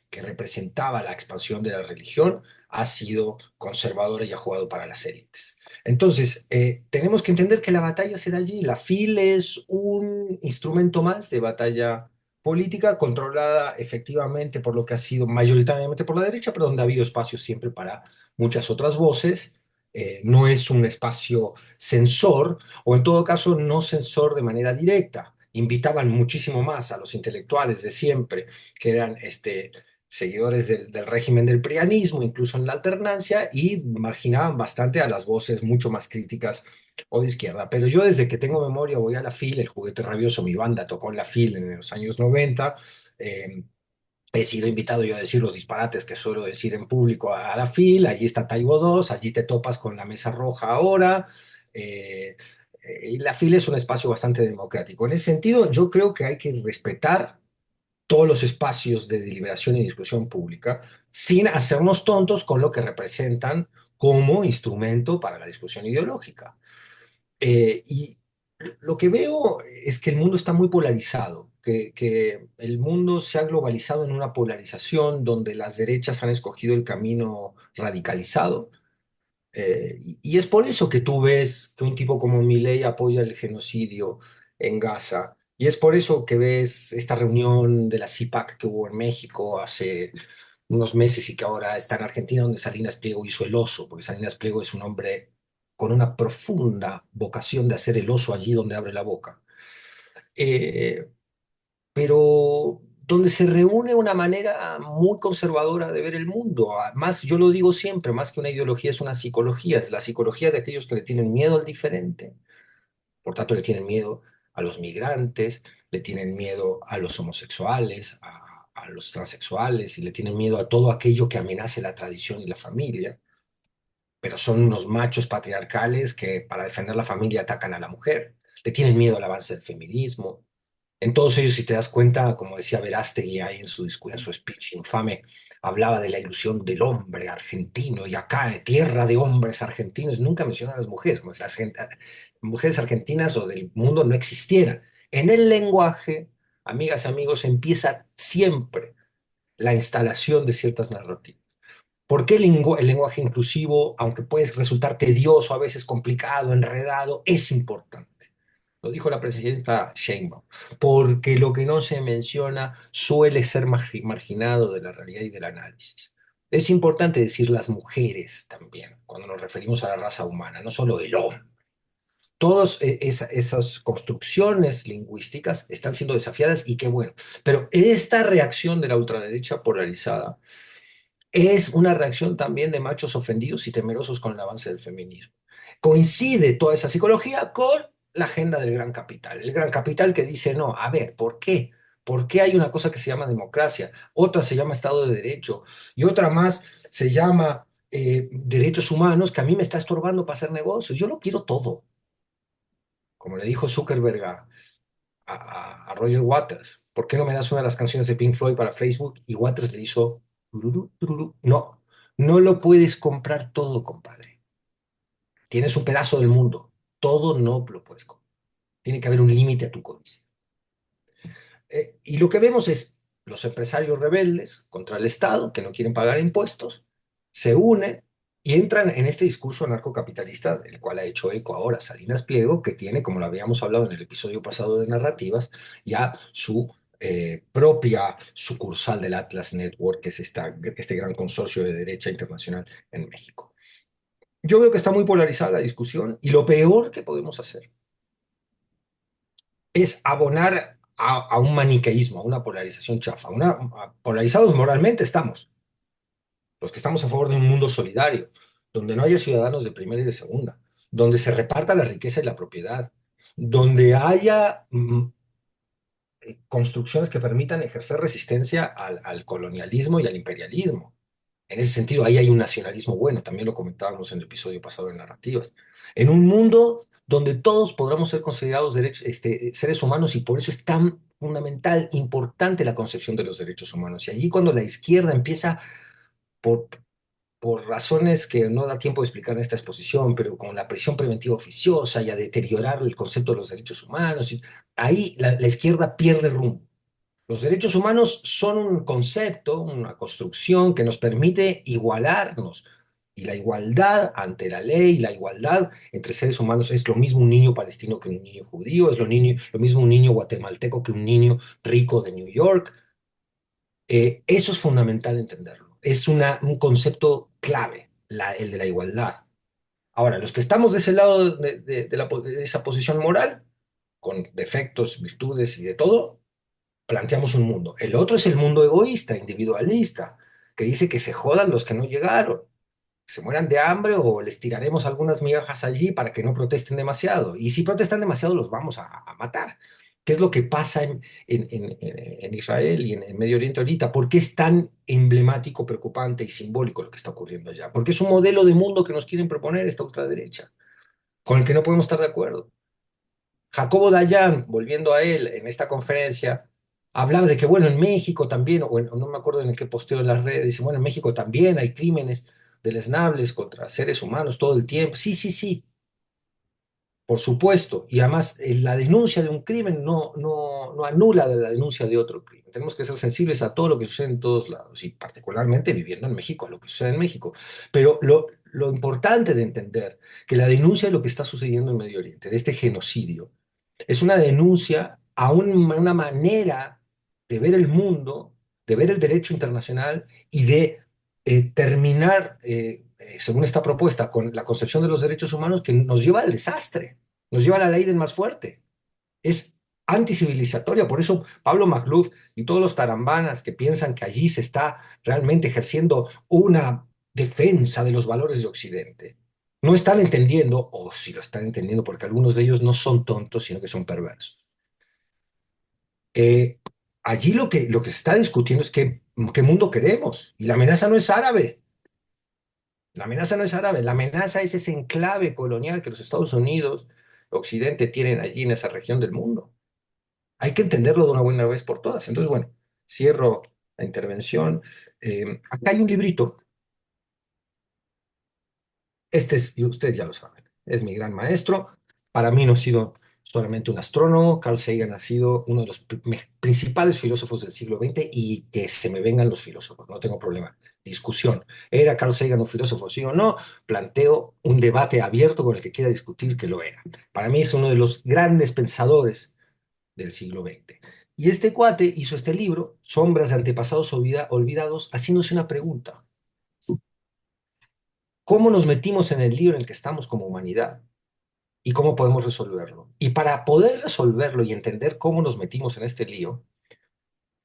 que representaba la expansión de la religión ha sido conservadora y ha jugado para las élites. Entonces, tenemos que entender que la batalla se da allí. La FIL es un instrumento más de batalla política controlada efectivamente por lo que ha sido mayoritariamente por la derecha, pero donde ha habido espacio siempre para muchas otras voces. No es un espacio censor, o en todo caso no censor de manera directa. Invitaban muchísimo más a los intelectuales de siempre, que eran seguidores del régimen del prianismo, incluso en la alternancia, y marginaban bastante a las voces mucho más críticas o de izquierda. Pero yo desde que tengo memoria voy a la FIL, el Juguete Rabioso, mi banda tocó en la FIL en los años 90. eh, He sido invitado yo a decir los disparates que suelo decir en público a la FIL. Allí está Taibo 2, allí te topas con la Mesa Roja ahora. eh, y la FIL es un espacio bastante democrático. En ese sentido, yo creo que hay que respetar todos los espacios de deliberación y discusión pública sin hacernos tontos con lo que representan como instrumento para la discusión ideológica. Y lo que veo es que el mundo está muy polarizado, que el mundo se ha globalizado en una polarización donde las derechas han escogido el camino radicalizado. Y es por eso que tú ves que un tipo como Milei apoya el genocidio en Gaza. Y es por eso que ves esta reunión de la CIPAC que hubo en México hace unos meses y que ahora está en Argentina, donde Salinas Pliego hizo el oso, porque Salinas Pliego es un hombre con una profunda vocación de hacer el oso allí donde abre la boca. Eh, pero donde se reúne una manera muy conservadora de ver el mundo. Más, yo lo digo siempre, más que una ideología es una psicología, es la psicología de aquellos que le tienen miedo al diferente, por tanto le tienen miedo a los migrantes, le tienen miedo a los homosexuales, a los transexuales y le tienen miedo a todo aquello que amenace la tradición y la familia, pero son unos machos patriarcales que para defender la familia atacan a la mujer, le tienen miedo al avance del feminismo. En todos ellos, si te das cuenta, como decía Verástegui ahí en su discurso, en su speech infame, hablaba de la ilusión del hombre argentino y acá, tierra de hombres argentinos, nunca menciona a las mujeres, como si las mujeres argentinas o del mundo no existieran. En el lenguaje, amigas y amigos, empieza siempre la instalación de ciertas narrativas. ¿Por qué el lenguaje inclusivo, aunque puede resultar tedioso, a veces complicado, enredado, es importante? Lo dijo la presidenta Sheinbaum, porque lo que no se menciona suele ser marginado de la realidad y del análisis. Es importante decir las mujeres también, cuando nos referimos a la raza humana, no solo el hombre. Todas esas construcciones lingüísticas están siendo desafiadas y qué bueno. Pero esta reacción de la ultraderecha polarizada es una reacción también de machos ofendidos y temerosos con el avance del feminismo. Coincide toda esa psicología con la agenda del gran capital. El gran capital que dice, no, a ver, ¿por qué? ¿Por qué hay una cosa que se llama democracia? Otra se llama Estado de Derecho y otra más se llama derechos humanos que a mí me está estorbando para hacer negocios. Yo lo quiero todo. Como le dijo Zuckerberg a Roger Waters, ¿por qué no me das una de las canciones de Pink Floyd para Facebook? Y Waters le hizo, tururú, tururú. No, no lo puedes comprar todo, compadre. Tienes un pedazo del mundo, todo no lo puedes comprar. Tiene que haber un límite a tu codicia. Y lo que vemos es los empresarios rebeldes contra el Estado, que no quieren pagar impuestos, se unen y entran en este discurso anarcocapitalista, del cual ha hecho eco ahora Salinas Pliego, que tiene, como lo habíamos hablado en el episodio pasado de narrativas, ya su propia sucursal del Atlas Network, que es este gran consorcio de derecha internacional en México. Yo veo que está muy polarizada la discusión y lo peor que podemos hacer es abonar a un maniqueísmo, a una polarización chafa. Polarizados moralmente estamos, los que estamos a favor de un mundo solidario, donde no haya ciudadanos de primera y de segunda, donde se reparta la riqueza y la propiedad, donde haya construcciones que permitan ejercer resistencia al colonialismo y al imperialismo. En ese sentido, ahí hay un nacionalismo bueno, también lo comentábamos en el episodio pasado de narrativas. En un mundo donde todos podamos ser considerados seres humanos y por eso es tan fundamental, importante la concepción de los derechos humanos. Y allí cuando la izquierda empieza por, por razones que no da tiempo de explicar en esta exposición, pero con la presión preventiva oficiosa y a deteriorar el concepto de los derechos humanos, ahí la izquierda pierde rumbo. Los derechos humanos son un concepto, una construcción que nos permite igualarnos. Y la igualdad ante la ley, la igualdad entre seres humanos es lo mismo un niño palestino que un niño judío, es lo mismo un niño guatemalteco que un niño rico de New York. Eso es fundamental entenderlo. Es un concepto clave, el de la igualdad. Ahora, los que estamos de ese lado de esa posición moral, con defectos, virtudes y de todo, planteamos un mundo. El otro es el mundo egoísta, individualista, que dice que se jodan los que no llegaron, que se mueran de hambre o les tiraremos algunas migajas allí para que no protesten demasiado. Y si protestan demasiado, los vamos a matar. ¿Qué es lo que pasa en Israel y en Medio Oriente ahorita? ¿Por qué es tan emblemático, preocupante y simbólico lo que está ocurriendo allá? Porque es un modelo de mundo que nos quieren proponer esta ultraderecha, con el que no podemos estar de acuerdo. Jacobo Dayan, volviendo a él en esta conferencia, hablaba de que, bueno, en México también, o no me acuerdo en qué posteo en las redes, dice, bueno, en México también hay crímenes deleznables contra seres humanos todo el tiempo. Sí, sí, sí, por supuesto. Y además, la denuncia de un crimen no anula la denuncia de otro crimen. Tenemos que ser sensibles a todo lo que sucede en todos lados, y particularmente viviendo en México, a lo que sucede en México. Pero lo importante de entender que la denuncia de lo que está sucediendo en Medio Oriente, de este genocidio, es una denuncia a una manera de ver el mundo, de ver el derecho internacional y de terminar, según esta propuesta, con la concepción de los derechos humanos que nos lleva al desastre, nos lleva a la ley del más fuerte. Es anticivilizatoria. Por eso Pablo Magluf y todos los tarambanas que piensan que allí se está realmente ejerciendo una defensa de los valores de Occidente, no están entendiendo, o si lo están entendiendo, porque algunos de ellos no son tontos, sino que son perversos. Eh, Allí lo que se está discutiendo es qué mundo queremos. Y la amenaza no es árabe. La amenaza no es árabe. La amenaza es ese enclave colonial que los Estados Unidos, Occidente, tienen allí en esa región del mundo. Hay que entenderlo de una buena vez por todas. Entonces, bueno, cierro la intervención. Acá hay un librito. Y ustedes ya lo saben, es mi gran maestro. Para mí no ha sido solamente un astrónomo. Carl Sagan ha sido uno de los principales filósofos del siglo XX, y que se me vengan los filósofos, no tengo problema. Discusión. ¿Era Carl Sagan un filósofo, sí o no? Planteo un debate abierto con el que quiera discutir que lo era. Para mí es uno de los grandes pensadores del siglo XX. Y este cuate hizo este libro, Sombras de antepasados olvidados, haciéndose una pregunta. ¿Cómo nos metimos en el lío en el que estamos como humanidad? ¿Y cómo podemos resolverlo? Y para poder resolverlo y entender cómo nos metimos en este lío,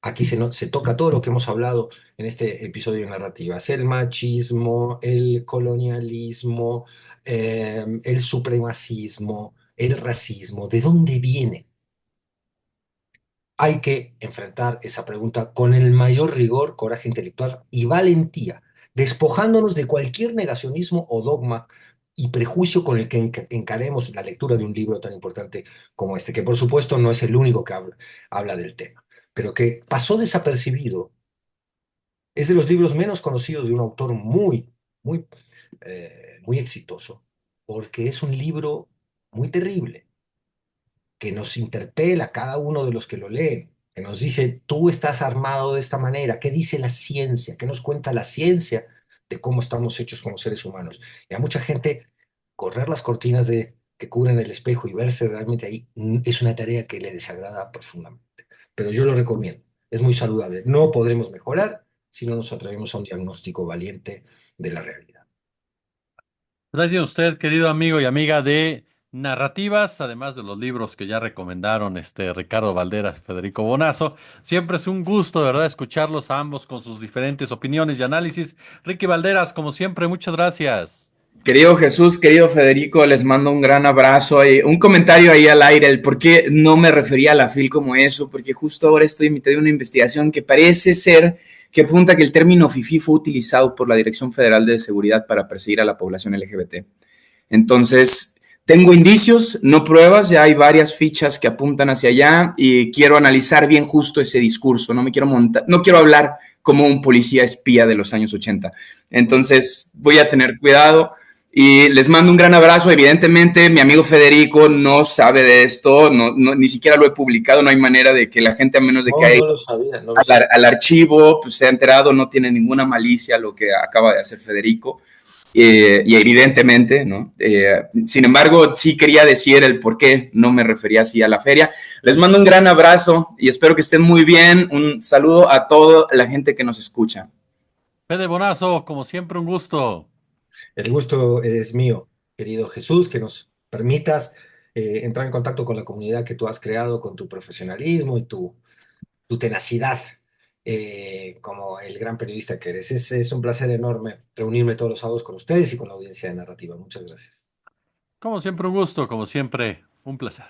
aquí se toca todo lo que hemos hablado en este episodio de narrativas: el machismo, el colonialismo, el supremacismo, el racismo. ¿De dónde viene? Hay que enfrentar esa pregunta con el mayor rigor, coraje intelectual y valentía, despojándonos de cualquier negacionismo o dogma y prejuicio con el que encaremos la lectura de un libro tan importante como este, que por supuesto no es el único que habla del tema, pero que pasó desapercibido. Es de los libros menos conocidos de un autor muy, muy exitoso, porque es un libro muy terrible, que nos interpela a cada uno de los que lo leen, que nos dice, tú estás armado de esta manera. ¿Qué dice la ciencia? ¿Qué nos cuenta la ciencia de cómo estamos hechos como seres humanos? Y a mucha gente, correr las cortinas que cubren el espejo y verse realmente ahí es una tarea que le desagrada profundamente. Pero yo lo recomiendo, es muy saludable. No podremos mejorar si no nos atrevemos a un diagnóstico valiente de la realidad. Gracias a usted, querido amigo y amiga de narrativas, además de los libros que ya recomendaron Ricardo Valderas, Federico Bonazo. Siempre es un gusto, de verdad, escucharlos a ambos con sus diferentes opiniones y análisis. Ricky Valderas, como siempre, muchas gracias. Querido Jesús, querido Federico, les mando un gran abrazo. Un comentario ahí al aire, el por qué no me refería a la FIL como eso, porque justo ahora estoy en mitad de una investigación que parece ser que apunta que el término FIFI fue utilizado por la Dirección Federal de Seguridad para perseguir a la población LGBT. Entonces, tengo indicios, no pruebas, ya hay varias fichas que apuntan hacia allá y quiero analizar bien justo ese discurso. No me quiero montar, no quiero hablar como un policía espía de los años 80. Entonces, voy a tener cuidado. Y les mando un gran abrazo. Evidentemente, mi amigo Federico no sabe de esto, ni siquiera lo he publicado. No hay manera de que la gente, a menos de que No, haya no lo sabía, no lo sabía. al archivo, pues se ha enterado, no tiene ninguna malicia lo que acaba de hacer Federico. Y evidentemente, ¿no? Sin embargo, sí quería decir el por qué no me refería así a la feria. Les mando un gran abrazo y espero que estén muy bien. Un saludo a toda la gente que nos escucha. Fede Bonazo, como siempre, un gusto. El gusto es mío, querido Jesús, que nos permitas entrar en contacto con la comunidad que tú has creado con tu profesionalismo y tu tenacidad como el gran periodista que eres. Es un placer enorme reunirme todos los sábados con ustedes y con la audiencia de Narrativa. Muchas gracias. Como siempre, un gusto, como siempre, un placer.